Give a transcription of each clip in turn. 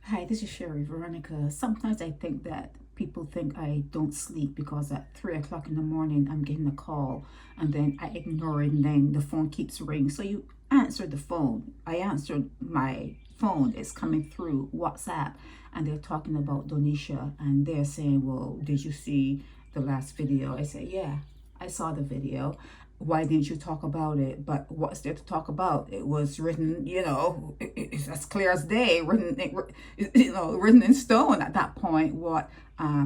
Hi, this is Sherry Veronica. Sometimes I think that people think I don't sleep because at 3 o'clock in the morning I'm getting a call and then I ignore it and then the phone keeps ringing. So you answer the phone. I answered my phone. It's coming through WhatsApp and they're talking about Donisha and they're saying, well, did you see the last video? I say, yeah, I saw the video. Why didn't you talk about it? But what's there to talk about? It was written, it's as clear as day, written in stone at that point, what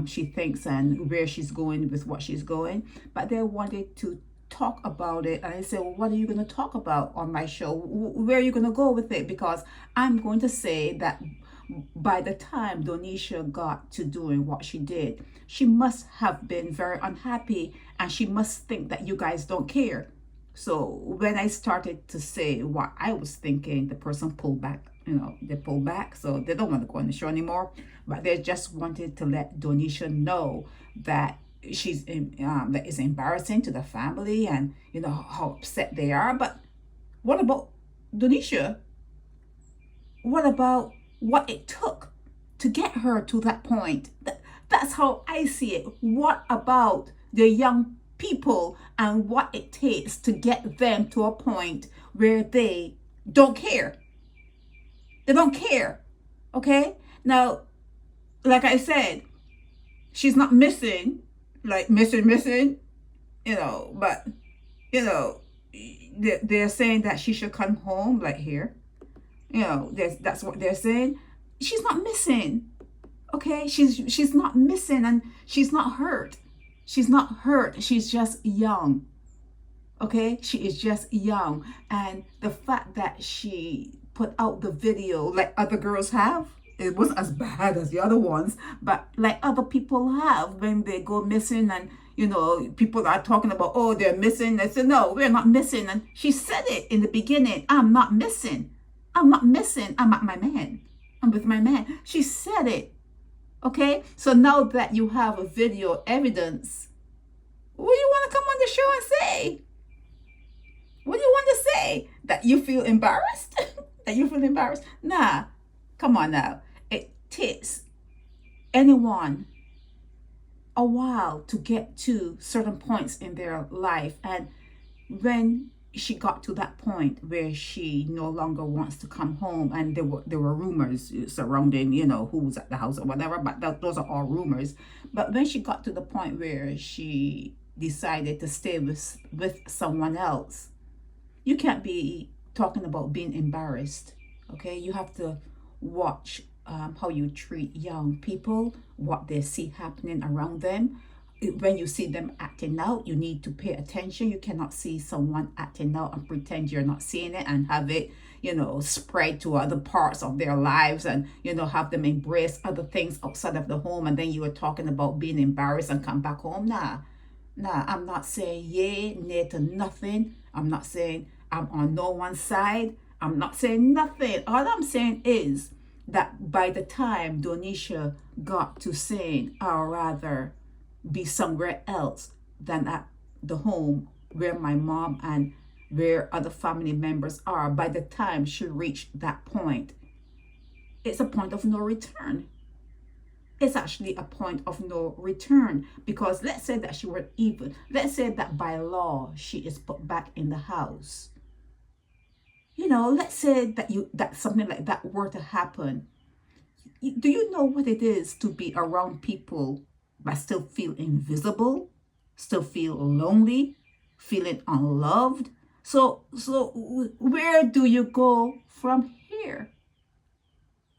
she thinks and where she's going with what she's going. But they wanted to talk about it. And I said, well, what are you going to talk about on my show? Where are you going to go with it? Because I'm going to say that by the time Donisha got to doing what she did, she must have been very unhappy and she must think that you guys don't care. So when I started to say what I was thinking, the person pulled back. They pulled back, so they don't want to go on the show anymore. But they just wanted to let Donisha know that that is embarrassing to the family and how upset they are. But what about Donisha? What about what it took to get her to that point? That's how I see it. What about the young people and what it takes to get them to a point where they don't care? They don't care. Okay? Now, like I said, she's not missing, like missing, but, they're saying that she should come home, like here. That's what they're saying. She's not missing. Okay, she's not missing and she's not hurt. She's not hurt. She's just young. Okay, she is just young. And the fact that she put out the video like other girls have, it wasn't as bad as the other ones, but like other people have when they go missing and people are talking about, oh, they're missing. They say, no, we're not missing. And she said it in the beginning, I'm not missing. I'm not missing. I'm at my man. I'm with my man. She said it. Okay? So now that you have a video evidence, what do you want to come on the show and say? What do you want to say? That you feel embarrassed? That you feel embarrassed? Nah. Come on now. It takes anyone a while to get to certain points in their life. And when she got to that point where she no longer wants to come home, and there were rumors surrounding who was at the house or whatever, but those are all rumors. But when she got to the point where she decided to stay with someone else, you can't be talking about being embarrassed. Okay, you have to watch how you treat young people, what they see happening around them. When you see them acting out, you need to pay attention. You cannot see someone acting out and pretend you're not seeing it and have it, spread to other parts of their lives and, have them embrace other things outside of the home. And then you are talking about being embarrassed and come back home. Nah, I'm not saying yay, nay to nothing. I'm not saying I'm on no one's side. I'm not saying nothing. All I'm saying is that by the time Donisha got to saying, I'd rather be somewhere else than at the home where my mom and where other family members are, by the time she reached that point, it's a point of no return. It's actually a point of no return, because let's say that she were even, let's say that by law she is put back in the house. Let's say that something like that were to happen. Do you know what it is to be around people but still feel invisible, still feel lonely, feeling unloved? So where do you go from here?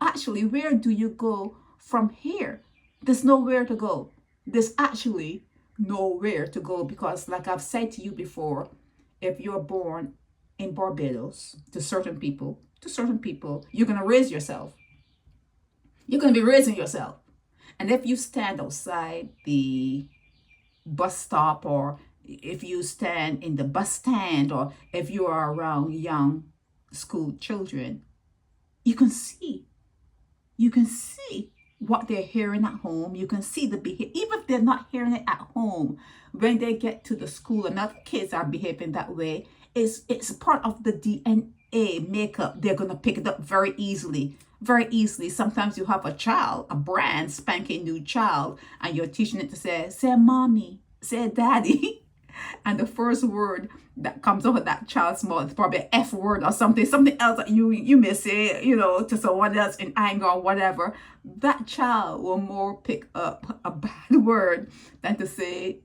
Actually, where do you go from here? There's nowhere to go. There's actually nowhere to go, because like I've said to you before, if you're born in Barbados, to certain people, you're going to raise yourself. You're going to be raising yourself. And if you stand outside the bus stop, or if you stand in the bus stand, or if you are around young school children, you can see what they're hearing at home. You can see the behavior. Even if they're not hearing it at home, when they get to the school and other kids are behaving that way, it's part of the DNA makeup. They're going to pick it up very easily very easily. Sometimes you have a child, a brand spanking new child, and you're teaching it to say mommy, say daddy. And the first word that comes out of that child's mouth is probably an F word or something else that you may say, to someone else in anger or whatever. That child will more pick up a bad word than to say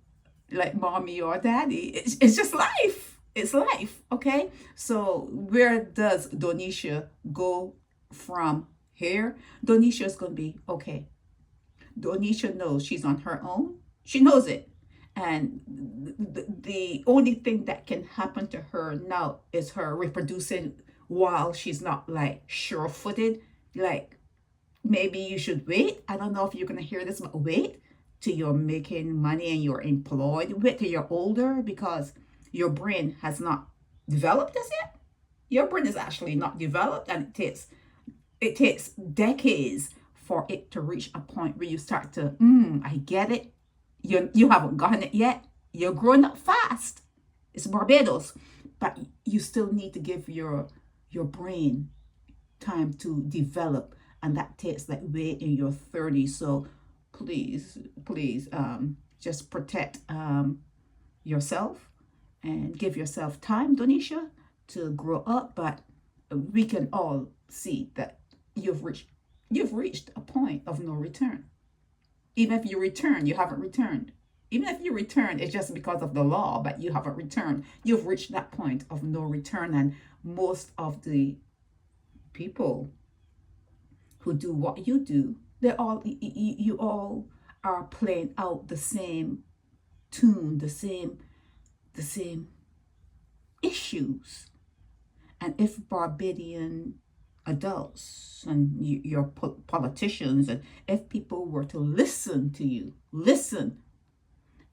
like mommy or daddy. It's just life. It's life. Okay. So where does Donisha go from here? Donisha is going to be okay. Donisha knows she's on her own. She knows it. And the only thing that can happen to her now is her reproducing while she's not like sure-footed. Like, maybe you should wait. I don't know if you're going to hear this, but wait till you're making money and you're employed. Wait till you're older, because your brain has not developed as yet. Your brain is actually not developed, and it takes decades for it to reach a point where you start to, I get it. You haven't gotten it yet. You're growing up fast. It's Barbados. But you still need to give your brain time to develop. And that takes like way in your 30s. So please, just protect yourself and give yourself time, Donisha, to grow up. But we can all see that you've reached a point of no return. Even if you return, you haven't returned. Even if you return, it's just because of the law, but you haven't returned. You've reached that point of no return. And most of the people who do what you do, you all are playing out the same tune, the same issues. And if Barbadian adults and your politicians, and if people were to listen to you,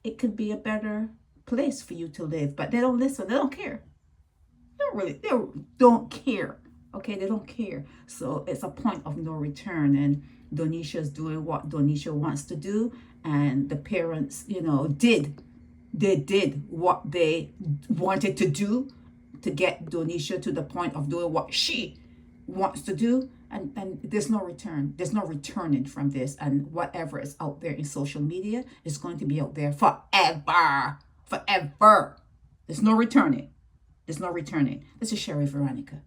it could be a better place for you to live. But they don't listen. They don't care. They don't care. Okay, they don't care. So it's a point of no return. And Donisha's doing what Donisha wants to do. And the parents, did what they wanted to do to get Donisha to the point of doing what she wants to do. And there's no return. There's no returning from this. And whatever is out there in social media is going to be out there forever. Forever. There's no returning. This is Sherry Veronica.